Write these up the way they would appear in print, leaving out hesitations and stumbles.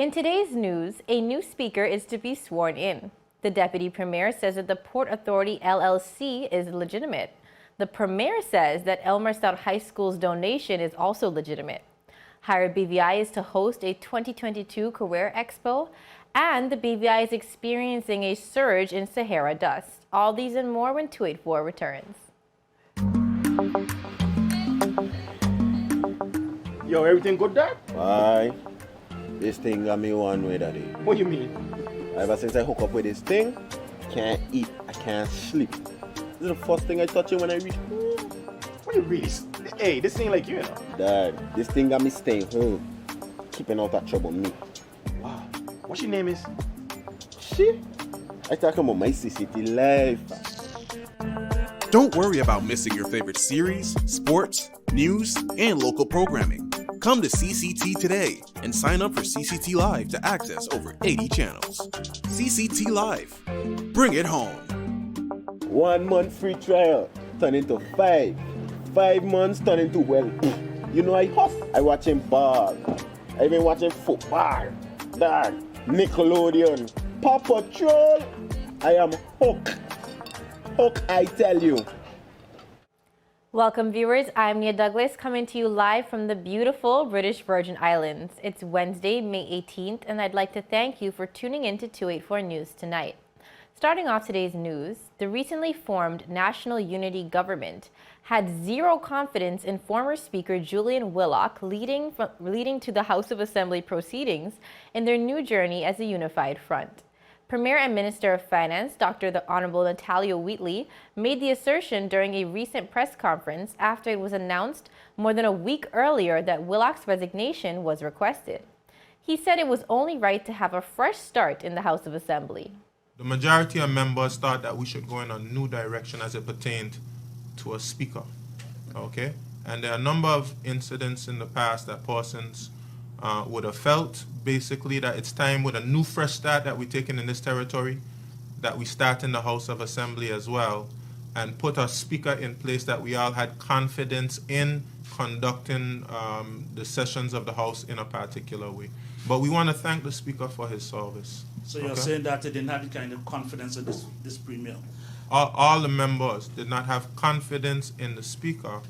In today's news, a new speaker is to be sworn in. The Deputy Premier says that the Port Authority LLC is legitimate. The Premier says that Elmer Stout High School's donation is also legitimate. HIREBVI is to host a 2022 Career Expo, and the BVI is experiencing a surge in Sahara dust. All these and more when 284 returns. Yo, everything good, Dad? Aye. This thing got me one way, Daddy. What do you mean? Ever since I hook up with this thing, I can't eat, I can't sleep. This is the first thing I touch it when I reach home. What do you really? Hey, this ain't like you know. Dad, this thing got me staying home, keeping out of trouble me. Wow. What your name is? Shit. I talking about my CCT life. Don't worry about missing your favorite series, sports, news, and local programming. Come to CCT today and sign up for CCT Live to access over 80 channels. CCT Live. Bring it home. 1 month free trial turn into 5. 5 months turn into, well, you know I watching ball. I been watching football. Dad, Nickelodeon, Paw Patrol. I am hooked. Hook, I tell you. Welcome, viewers. I'm Nia Douglas, coming to you live from the beautiful British Virgin Islands. It's Wednesday, May 18th, and I'd like to thank you for tuning in to 284 News tonight. Starting off today's news, the recently formed National Unity Government had zero confidence in former Speaker Julian Willock leading to the House of Assembly proceedings in their new journey as a unified front. Premier and Minister of Finance, Dr. the Honorable Natalia Wheatley, made the assertion during a recent press conference after it was announced more than a week earlier that Willock's resignation was requested. He said it was only right to have a fresh start in the House of Assembly. The majority of members thought that we should go in a new direction as it pertained to a speaker, okay? And there are a number of incidents in the past that persons would have felt basically that it's time with a new fresh start that we're taking in this territory, that we start in the House of Assembly as well, and put a speaker in place that we all had confidence in conducting the sessions of the House in a particular way. But we want to thank the Speaker for his service. So you're saying that they didn't have the kind of confidence in this Premier? All the members did not have confidence in the Speaker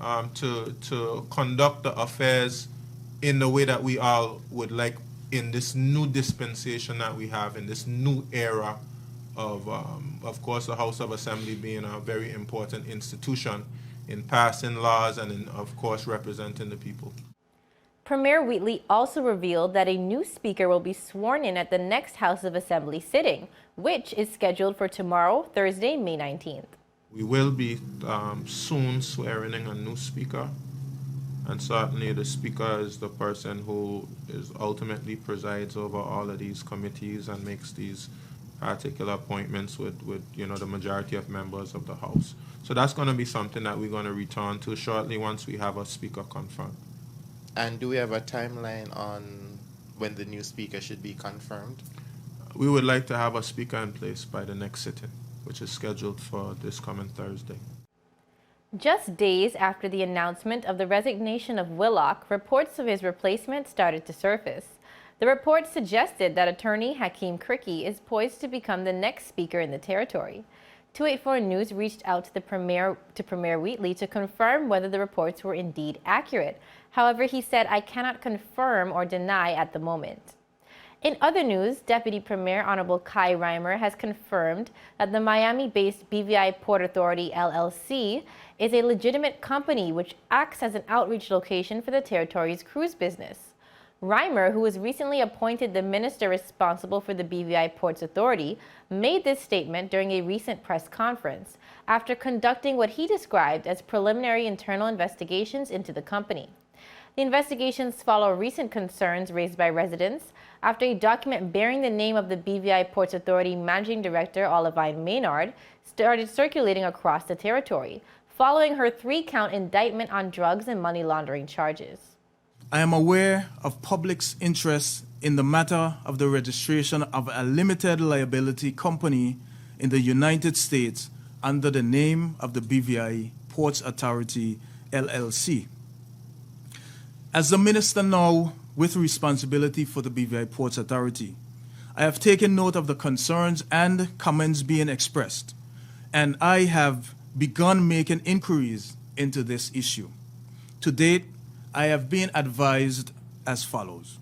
to conduct the affairs in the way that we all would like in this new dispensation that we have, in this new era of course, the House of Assembly being a very important institution in passing laws and in, of course, representing the people. Premier Wheatley also revealed that a new speaker will be sworn in at the next House of Assembly sitting, which is scheduled for tomorrow, Thursday, May 19th. We will be soon swearing in a new speaker, and certainly the speaker is the person who is ultimately presides over all of these committees and makes these particular appointments with the majority of members of the House. So that's going to be something that we're going to return to shortly once we have a speaker confirmed. And do we have a timeline on when the new speaker should be confirmed? We would like to have a speaker in place by the next sitting, which is scheduled for this coming Thursday. Just days after the announcement of the resignation of Willock, reports of his replacement started to surface. The report suggested that attorney Hakeem Cricky is poised to become the next speaker in the territory. 284 News reached out to Premier Wheatley to confirm whether the reports were indeed accurate. However, he said, "I cannot confirm or deny at the moment." In other news, Deputy Premier Honorable Kai Reimer has confirmed that the Miami-based BVI Port Authority LLC is a legitimate company which acts as an outreach location for the territory's cruise business. Reimer, who was recently appointed the minister responsible for the BVI Ports Authority, made this statement during a recent press conference after conducting what he described as preliminary internal investigations into the company. The investigations follow recent concerns raised by residents after a document bearing the name of the BVI Ports Authority Managing Director Olivine Maynard started circulating across the territory, following her 3-count indictment on drugs and money laundering charges. I am aware of public's interest in the matter of the registration of a limited liability company in the United States under the name of the BVI Ports Authority, LLC. As the Minister now with responsibility for the BVI Ports Authority, I have taken note of the concerns and comments being expressed, and I have begun making inquiries into this issue. To date, I have been advised as follows.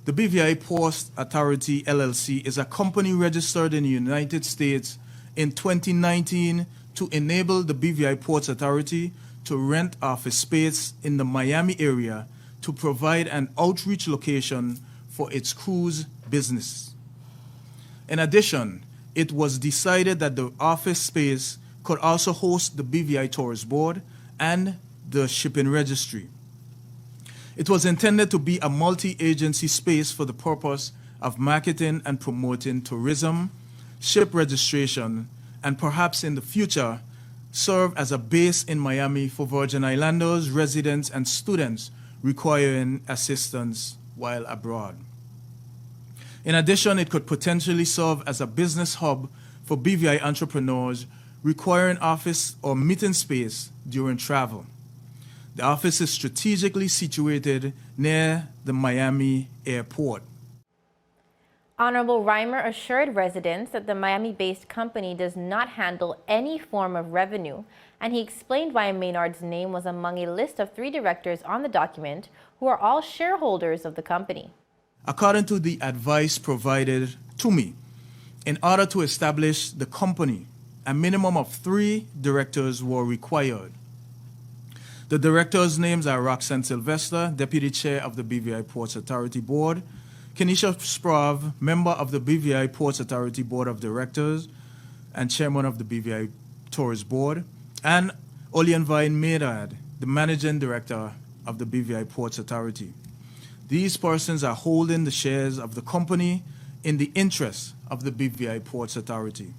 The BVI Ports Authority LLC is a company registered in the United States in 2019 to enable the BVI Ports Authority to rent office space in the Miami area to provide an outreach location for its cruise business. In addition, it was decided that the office space could also host the BVI Tourist Board and the shipping registry. It was intended to be a multi-agency space for the purpose of marketing and promoting tourism, ship registration, and perhaps in the future, serve as a base in Miami for Virgin Islanders, residents, and students requiring assistance while abroad. In addition, it could potentially serve as a business hub for BVI entrepreneurs requiring office or meeting space during travel. The office is strategically situated near the Miami airport. Honorable Reimer assured residents that the Miami-based company does not handle any form of revenue, and he explained why Maynard's name was among a list of 3 directors on the document who are all shareholders of the company. According to the advice provided to me, in order to establish the company, a minimum of 3 directors were required. The directors' names are Roxanne Sylvester, Deputy Chair of the BVI Ports Authority Board, Kenisha Sprav, member of the BVI Ports Authority Board of Directors and Chairman of the BVI Tourist Board, and Olienvine Maynard, the Managing Director of the BVI Ports Authority. These persons are holding the shares of the company in the interest of the BVI Ports Authority.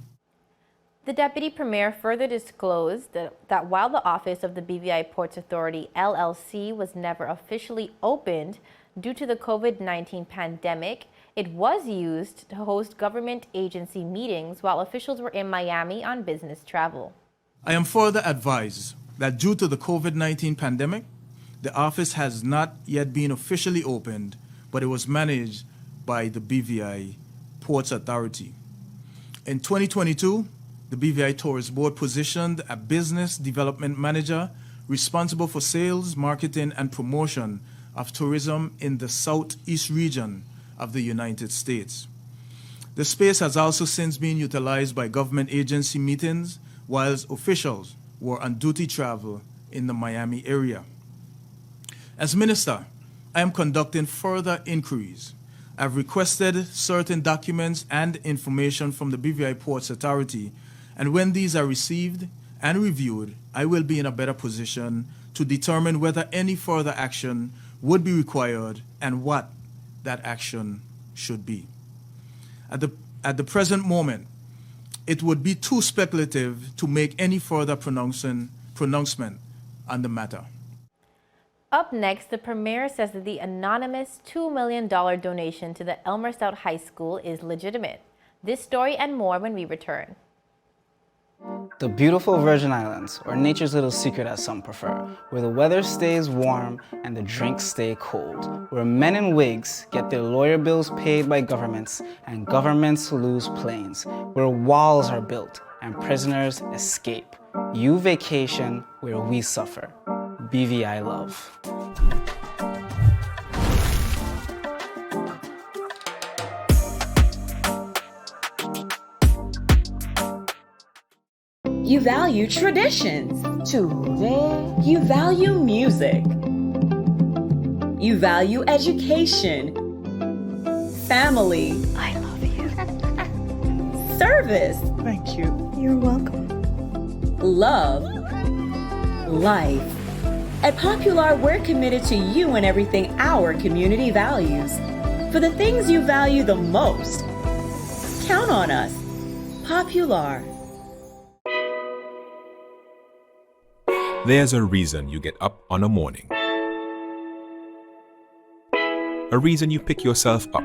The Deputy Premier further disclosed that while the office of the BVI Ports Authority LLC was never officially opened due to the COVID-19 pandemic, it was used to host government agency meetings while officials were in Miami on business travel. I am further advised that due to the COVID-19 pandemic, the office has not yet been officially opened, but it was managed by the BVI Ports Authority. In 2022, the BVI Tourist Board positioned a business development manager responsible for sales, marketing, and promotion of tourism in the southeast region of the United States. The space has also since been utilized by government agency meetings, whilst officials were on duty travel in the Miami area. As Minister, I am conducting further inquiries. I've requested certain documents and information from the BVI Ports Authority, and when these are received and reviewed, I will be in a better position to determine whether any further action would be required and what that action should be. At the present moment, it would be too speculative to make any further pronouncement on the matter. Up next, the Premier says that the anonymous $2 million donation to the Elmer Stout High School is legitimate. This story and more when we return. The beautiful Virgin Islands, or nature's little secret as some prefer, where the weather stays warm and the drinks stay cold, where men in wigs get their lawyer bills paid by governments and governments lose planes, where walls are built and prisoners escape. You vacation where we suffer. BVI Love. You value traditions. Today. You value music. You value education. Family. I love you. Service. Thank you. You're welcome. Love. Life. At Popular, we're committed to you and everything our community values. For the things you value the most, count on us. Popular. There's a reason you get up on a morning. A reason you pick yourself up,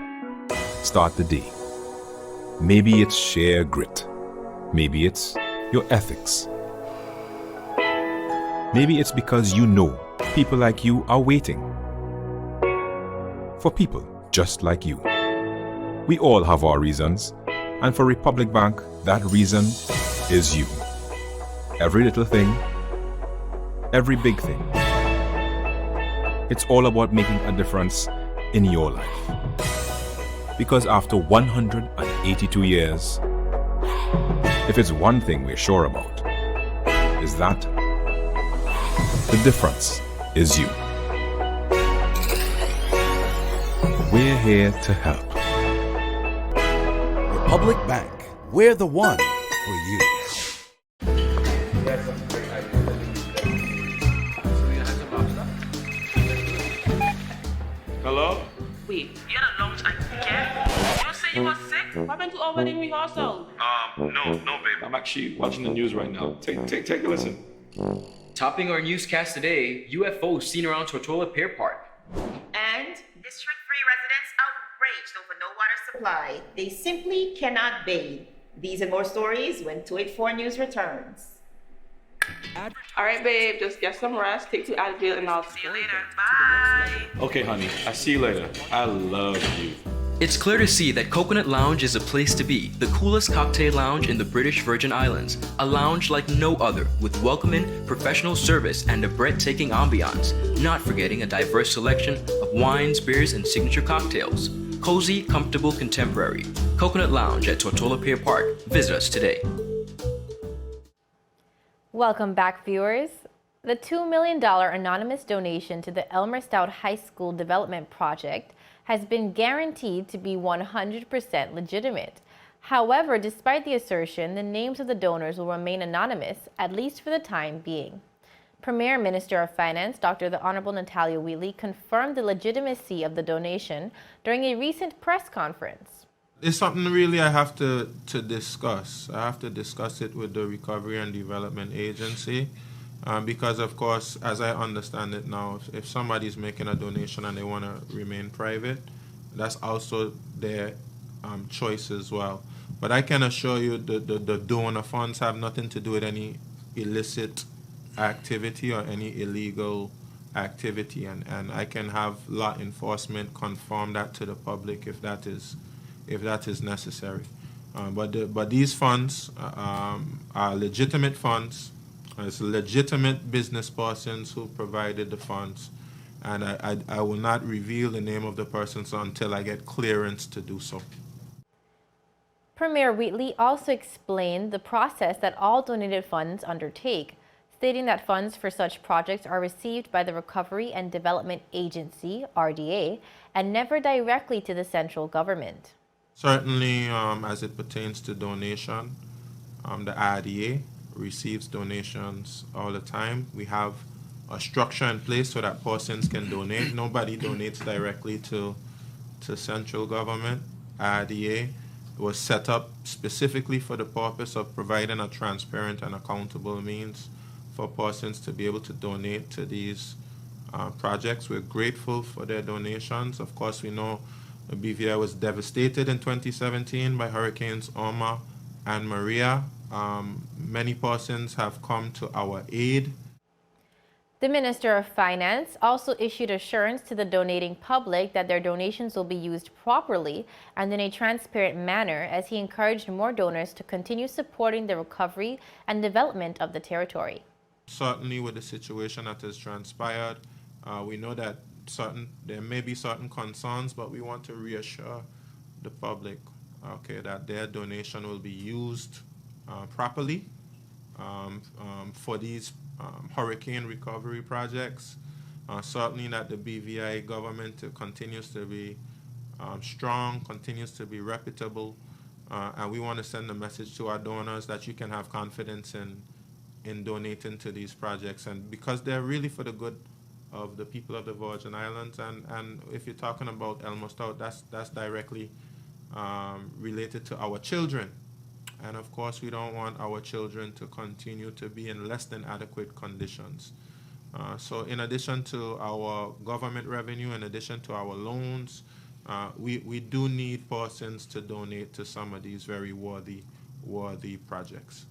start the day. Maybe it's sheer grit. Maybe it's your ethics. Maybe it's because you know people like you are waiting, for people just like you. We all have our reasons, and for Republic Bank, that reason is you. Every little thing, every big thing. It's all about making a difference in your life. Because after 182 years, if it's one thing we're sure about, is that the difference is you. We're here to help. Republic Bank, we're the one for you. Hello? Wait, you had a lunch again? You don't say you were sick? What happened to all wedding rehearsal? No, babe. I'm actually watching the news right now. Take a listen. Topping our newscast today, UFOs seen around Tortola Pier Park. And District 3 residents outraged over no water supply. They simply cannot bathe. These and more stories when 284 News returns. All right, babe, just get some rest, take 2 Advil, and I'll see you later. Bye. Okay, honey. I see you later. I love you. It's clear to see that Coconut Lounge is a place to be, the coolest cocktail lounge in the British Virgin Islands. A lounge like no other, with welcoming, professional service, and a breathtaking ambiance. Not forgetting a diverse selection of wines, beers, and signature cocktails. Cozy, comfortable, contemporary. Coconut Lounge at Tortola Pier Park. Visit us today. Welcome back, viewers. The $2 million anonymous donation to the Elmer Stout High School Development Project has been guaranteed to be 100% legitimate. However, despite the assertion, the names of the donors will remain anonymous, at least for the time being. Premier Minister of Finance, Dr. the Honorable Natalia Wheatley, confirmed the legitimacy of the donation during a recent press conference. It's something really I have to discuss. I have to discuss it with the Recovery and Development Agency because, of course, as I understand it now, if somebody's making a donation and they want to remain private, that's also their choice as well. But I can assure you the donor funds have nothing to do with any illicit activity or any illegal activity, and I can have law enforcement confirm that to the public if that is necessary. But these funds are legitimate funds. It's legitimate business persons who provided the funds, and I will not reveal the name of the persons until I get clearance to do so. Premier Wheatley also explained the process that all donated funds undertake, stating that funds for such projects are received by the Recovery and Development Agency, RDA, and never directly to the central government. Certainly, as it pertains to donation, the RDA receives donations all the time. We have a structure in place so that persons can donate. Nobody donates directly to central government. RDA was set up specifically for the purpose of providing a transparent and accountable means for persons to be able to donate to these projects. We're grateful for their donations. Of course, we know the BVI was devastated in 2017 by Hurricanes Irma and Maria. Many persons have come to our aid. The Minister of Finance also issued assurance to the donating public that their donations will be used properly and in a transparent manner, as he encouraged more donors to continue supporting the recovery and development of the territory. Certainly with the situation that has transpired, we know that there may be certain concerns, but we want to reassure the public, that their donation will be used properly for these hurricane recovery projects. Certainly that the BVI government continues to be strong, continues to be reputable, and we want to send a message to our donors that you can have confidence in donating to these projects, and because they're really for the good of the people of the Virgin Islands, and if you're talking about Elmer Stout, that's directly related to our children. And of course, we don't want our children to continue to be in less than adequate conditions. So in addition to our government revenue, in addition to our loans, we do need persons to donate to some of these very worthy projects.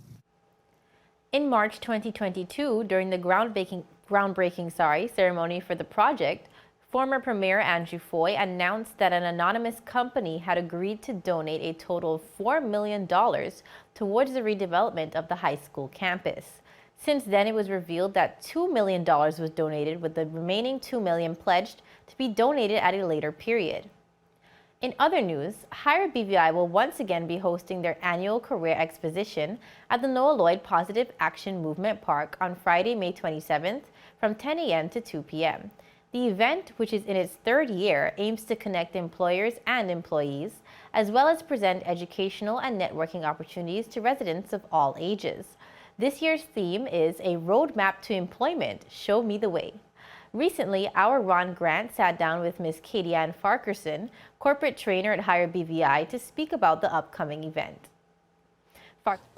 In March 2022, during the groundbreaking ceremony for the project, Former Premier Andrew Foy announced that an anonymous company had agreed to donate a total of $4 million towards the redevelopment of the high school campus. Since then, it was revealed that $2 million was donated, with the remaining $2 million pledged to be donated at a later period. In other news, HIREBVI will once again be hosting their annual career exposition at the Noah Lloyd Positive Action Movement Park on Friday, May 27th from 10 a.m. to 2 p.m. The event, which is in its third year, aims to connect employers and employees, as well as present educational and networking opportunities to residents of all ages. This year's theme is A Roadmap to Employment, Show Me the Way. Recently, our Ron Grant sat down with Ms. Katie Ann Farquharson, corporate trainer at HIREBVI, to speak about the upcoming event.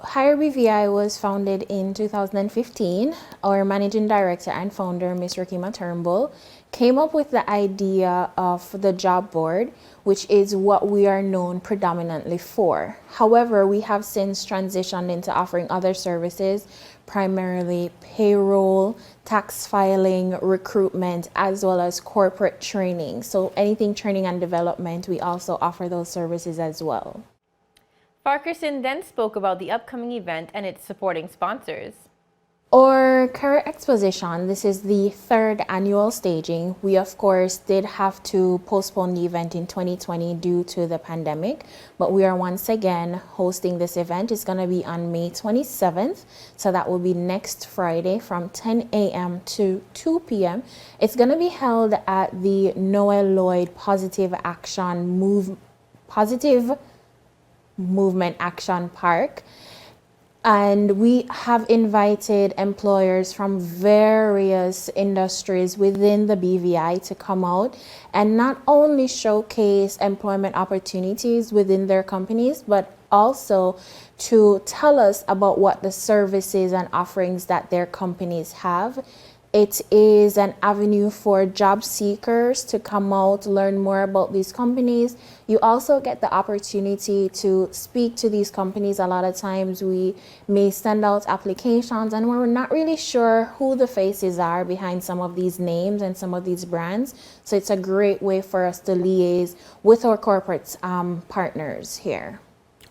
HIREBVI was founded in 2015. Our managing director and founder, Ms. Rikima Turnbull, came up with the idea of the job board, which is what we are known predominantly for. However, we have since transitioned into offering other services, primarily payroll, tax filing, recruitment, as well as corporate training. So anything training and development, we also offer those services as well. Farquharson then spoke about the upcoming event and its supporting sponsors. Our career exposition, this is the third annual staging. We of course did have to postpone the event in 2020 due to the pandemic, but we are once again hosting this event. It's going to be on May 27th, so that will be next Friday from 10 a.m. to 2 p.m. It's going to be held at the Noah Lloyd Positive Movement Action Park. And we have invited employers from various industries within the BVI to come out and not only showcase employment opportunities within their companies, but also to tell us about what the services and offerings that their companies have. It is an avenue for job seekers to come out, learn more about these companies. You also get the opportunity to speak to these companies. A lot of times we may send out applications and we're not really sure who the faces are behind some of these names and some of these brands. So it's a great way for us to liaise with our corporate partners here.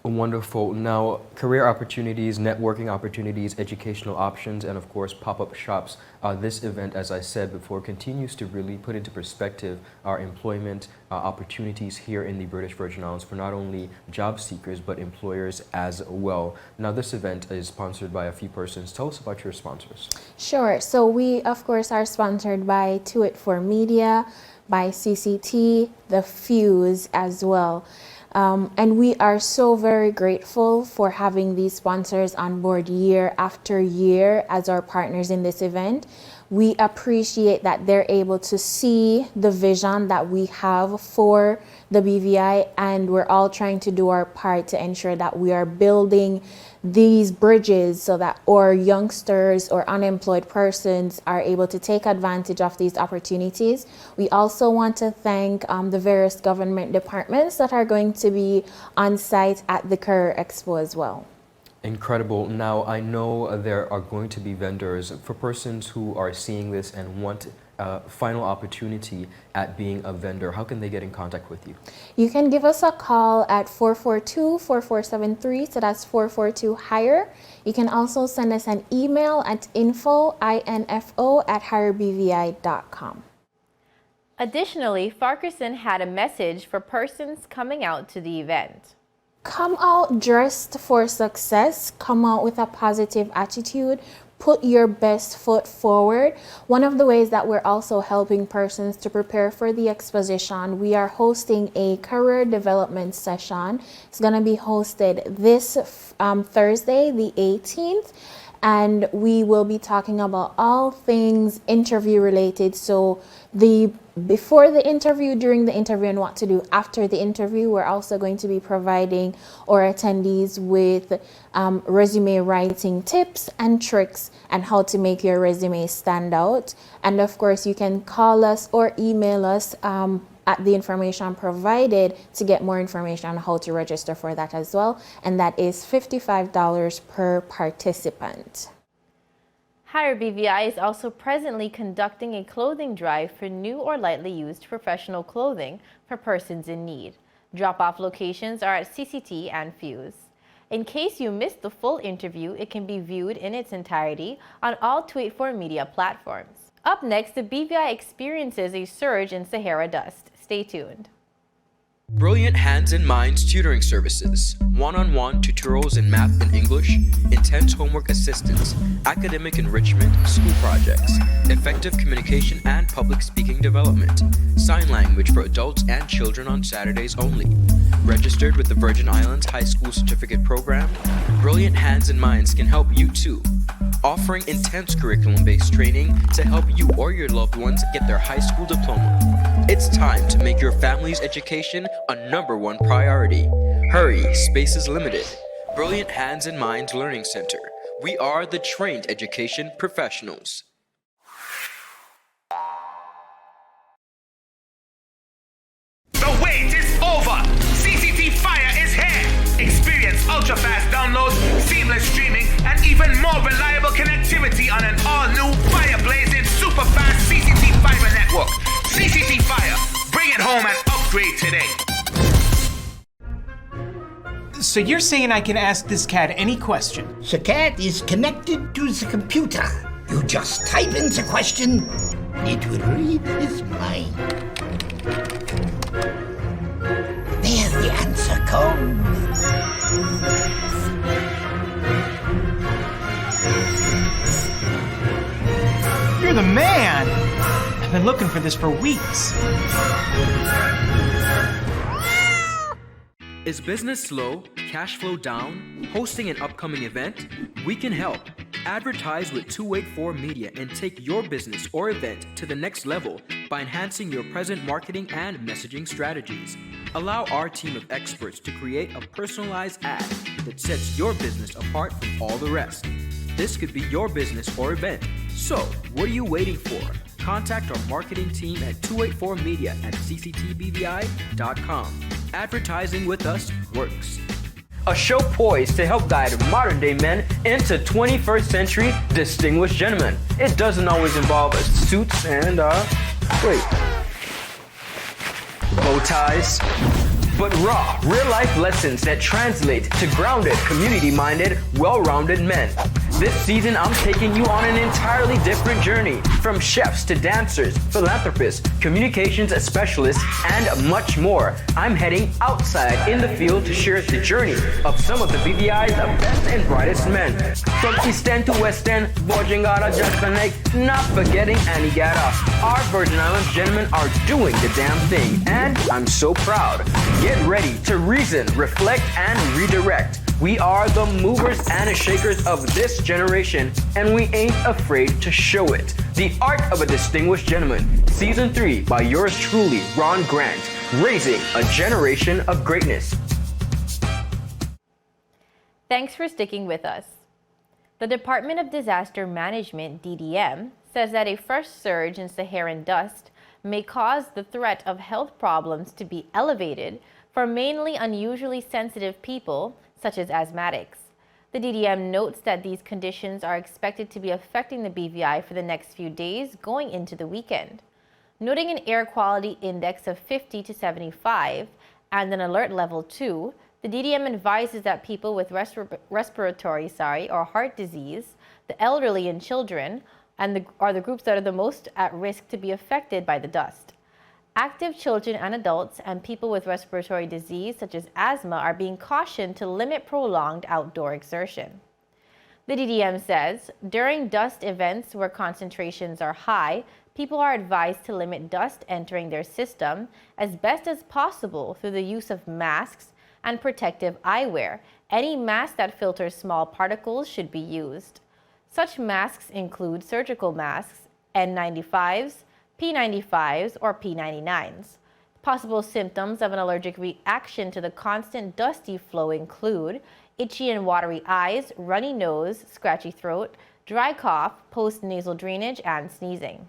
Wonderful. Now, career opportunities, networking opportunities, educational options, and of course pop-up shops. This event, as I said before, continues to really put into perspective our employment opportunities here in the British Virgin Islands for not only job seekers but employers as well. Now, this event is sponsored by a few persons. Tell us about your sponsors. Sure. So we, of course, are sponsored by 284 Media, by CCT, The Fuse as well. And we are so very grateful for having these sponsors on board year after year as our partners in this event. We appreciate that they're able to see the vision that we have for the BVI, and we're all trying to do our part to ensure that we are building these bridges so that our youngsters or unemployed persons are able to take advantage of these opportunities. We also want to thank the various government departments that are going to be on site at the Career Expo as well. Incredible. Now, I know there are going to be vendors. For persons who are seeing this and want a final opportunity at being a vendor, how can they get in contact with you? You can give us a call at 442-4473, so that's 442-HIRE. You can also send us an email at info@hirebvi.com. Additionally, Farquharson had a message for persons coming out to the event. Come out dressed for success. Come out with a positive attitude. Put your best foot forward. One of the ways that we're also helping persons to prepare for the exposition, we are hosting a career development session. It's going to be hosted this Thursday, the 18th. And we will be talking about all things interview related. So before the interview, during the interview, and what to do after the interview. We're also going to be providing our attendees with resume writing tips and tricks and how to make your resume stand out. And of course, you can call us or email us at the information provided to get more information on how to register for that as well. And that is $55 per participant. HIREBVI is also presently conducting a clothing drive for new or lightly used professional clothing for persons in need. Drop-off locations are at CCT and Fuse. In case you missed the full interview, it can be viewed in its entirety on all 284 media platforms. Up next, the BVI experiences a surge in Sahara dust. Stay tuned. Brilliant Hands and Minds tutoring services, one-on-one tutorials in math and English, intense homework assistance, academic enrichment, school projects, effective communication and public speaking development, sign language for adults and children on Saturdays only. Registered with the Virgin Islands High School Certificate Program, Brilliant Hands and Minds can help you too. Offering intense curriculum-based training to help you or your loved ones get their high school diploma. It's time to make your family's education a #1 priority. Hurry, space is limited. Brilliant Hands and Minds Learning Center. We are the trained education professionals. The wait is over! CCT Fire is here! Experience ultra-fast downloads, seamless streaming, and even more reliable connectivity on an all-new fire-blazing super-fast CCT Fiber network. CCT Fire, bring it home and upgrade today. So you're saying I can ask this cat any question? The cat is connected to the computer. You just type in the question, it will read his mind. There the answer comes. You're the man! I've been looking for this for weeks. Is business slow, cash flow down, hosting an upcoming event? We can help. Advertise with 284 Media and take your business or event to the next level by enhancing your present marketing and messaging strategies. Allow our team of experts to create a personalized ad that sets your business apart from all the rest. This could be your business or event. So, what are you waiting for? Contact our marketing team at 284media@cctbvi.com. Advertising with us works. A show poised to help guide modern-day men into 21st century distinguished gentlemen. It doesn't always involve suits and, bow ties, but raw, real-life lessons that translate to grounded, community-minded, well-rounded men. This season, I'm taking you on an entirely different journey, from chefs to dancers, philanthropists, communications specialists, and much more. I'm heading outside in the field to share the journey of some of the BVI's best and brightest men. From East End to West End, Bojangara, Jackson Lake, not forgetting Antigua. Our Virgin Islands gentlemen are doing the damn thing, and I'm so proud. Get ready to reason, reflect, and redirect. We are the movers and shakers of this generation, and we ain't afraid to show it. The Art of a Distinguished Gentleman, Season 3 by yours truly, Ron Grant, raising a generation of greatness. Thanks for sticking with us. The Department of Disaster Management, DDM, says that a fresh surge in Saharan dust may cause the threat of health problems to be elevated for mainly unusually sensitive people, such as asthmatics. The DDM notes that these conditions are expected to be affecting the BVI for the next few days going into the weekend. Noting an air quality index of 50 to 75 and an alert level 2, the DDM advises that people with respiratory or heart disease, the elderly and children, are the groups that are the most at risk to be affected by the dust. Active children and adults and people with respiratory disease such as asthma are being cautioned to limit prolonged outdoor exertion. The DDM says, during dust events where concentrations are high, people are advised to limit dust entering their system as best as possible through the use of masks and protective eyewear. Any mask that filters small particles should be used. Such masks include surgical masks, N95s, P95s, or P99s. Possible symptoms of an allergic reaction to the constant dusty flow include itchy and watery eyes, runny nose, scratchy throat, dry cough, post-nasal drainage, and sneezing.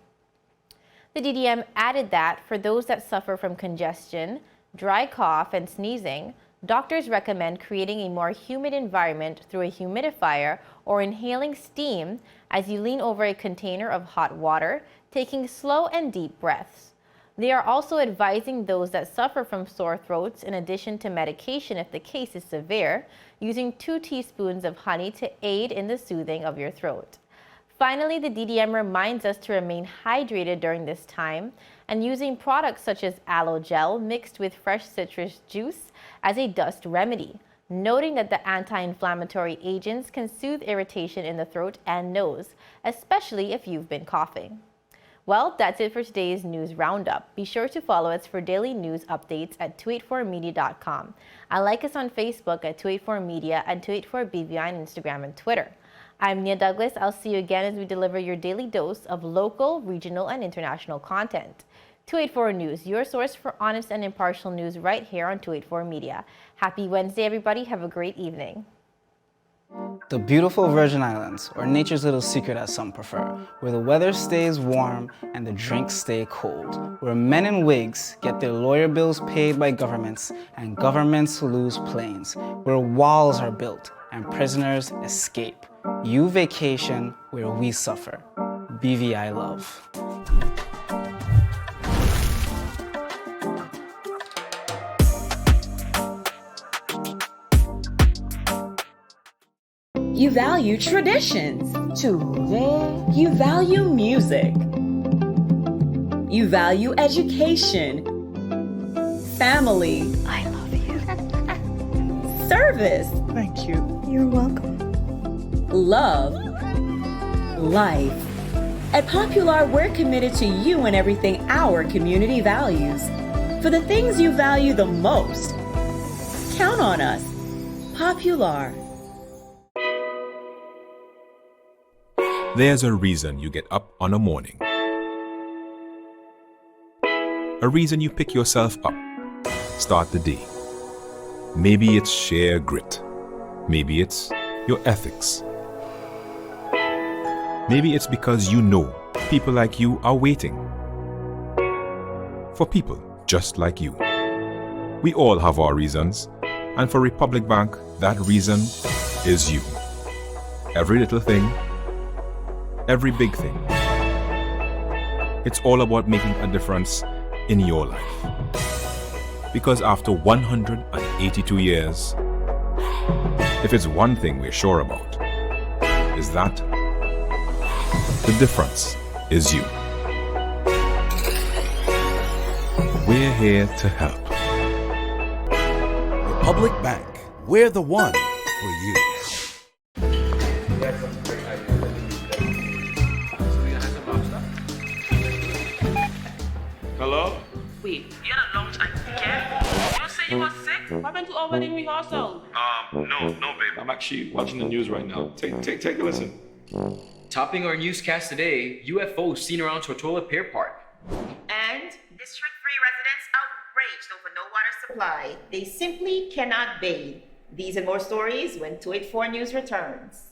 The DDM added that for those that suffer from congestion, dry cough, and sneezing, doctors recommend creating a more humid environment through a humidifier or inhaling steam as you lean over a container of hot water, taking slow and deep breaths. They are also advising those that suffer from sore throats, in addition to medication if the case is severe, using 2 teaspoons of honey to aid in the soothing of your throat. Finally, the DDM reminds us to remain hydrated during this time and using products such as aloe gel mixed with fresh citrus juice as a dust remedy, noting that the anti-inflammatory agents can soothe irritation in the throat and nose, especially if you've been coughing. Well, that's it for today's news roundup. Be sure to follow us for daily news updates at 284media.com and like us on Facebook at 284media and 284BVI on Instagram and Twitter. I'm Nia Douglas. I'll see you again as we deliver your daily dose of local, regional, and international content. 284 News, your source for honest and impartial news right here on 284 Media. Happy Wednesday, everybody. Have a great evening. The beautiful Virgin Islands, or nature's little secret as some prefer, where the weather stays warm and the drinks stay cold, where men in wigs get their lawyer bills paid by governments and governments lose planes, where walls are built and prisoners escape. You vacation where we suffer. BVI love. You value traditions. You value music. You value education. Family. I love you. Service. Thank you. You're welcome. Love. Life. At Popular, we're committed to you and everything our community values. For the things you value the most, count on us. Popular. There's a reason you get up on a morning. A reason you pick yourself up, start the day. Maybe it's sheer grit. Maybe it's your ethics. Maybe it's because you know people like you are waiting. For people just like you. We all have our reasons, and for Republic Bank, that reason is you. Every little thing, every big thing. It's all about making a difference in your life. Because after 182 years, if it's one thing we're sure about, is that the difference is you. We're here to help. Republic Bank, we're the one for you. Hello? Wait, you had a long time to get? You say you were sick? What happened to over the rehearsal? No, babe. I'm actually watching the news right now. Take a listen. Topping our newscast today, UFOs seen around Tortola Pier Park. And District 3 residents outraged over no water supply. They simply cannot bathe. These and more stories when 284 News returns.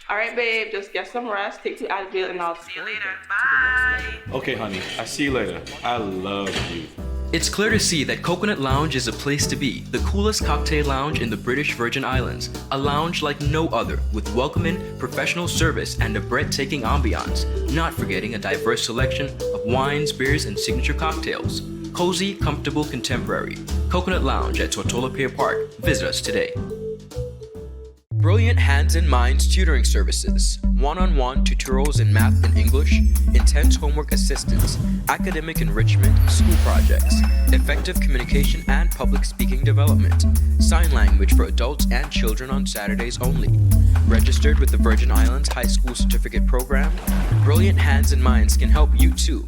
All right, babe, just get some rest, take 2 Advil, and I'll see you later. Bye. Okay, honey. I see you later. I love you. It's clear to see that Coconut Lounge is a place to be, the coolest cocktail lounge in the British Virgin Islands. A lounge like no other, with welcoming, professional service, and a breathtaking ambiance. Not forgetting a diverse selection of wines, beers, and signature cocktails. Cozy, comfortable, contemporary. Coconut Lounge at Tortola Pier Park. Visit us today. Brilliant Hands and Minds tutoring services, one-on-one tutorials in math and English, intense homework assistance, academic enrichment, school projects, effective communication and public speaking development, sign language for adults and children on Saturdays only. Registered with the Virgin Islands High School Certificate Program, Brilliant Hands and Minds can help you too.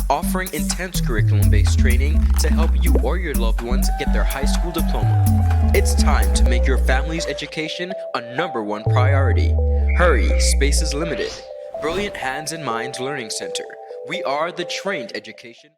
Offering intense curriculum-based training to help you or your loved ones get their high school diploma. It's time to make your family's education a #1 priority. Hurry, space is limited. Brilliant Hands and Minds Learning Center. We are the trained education.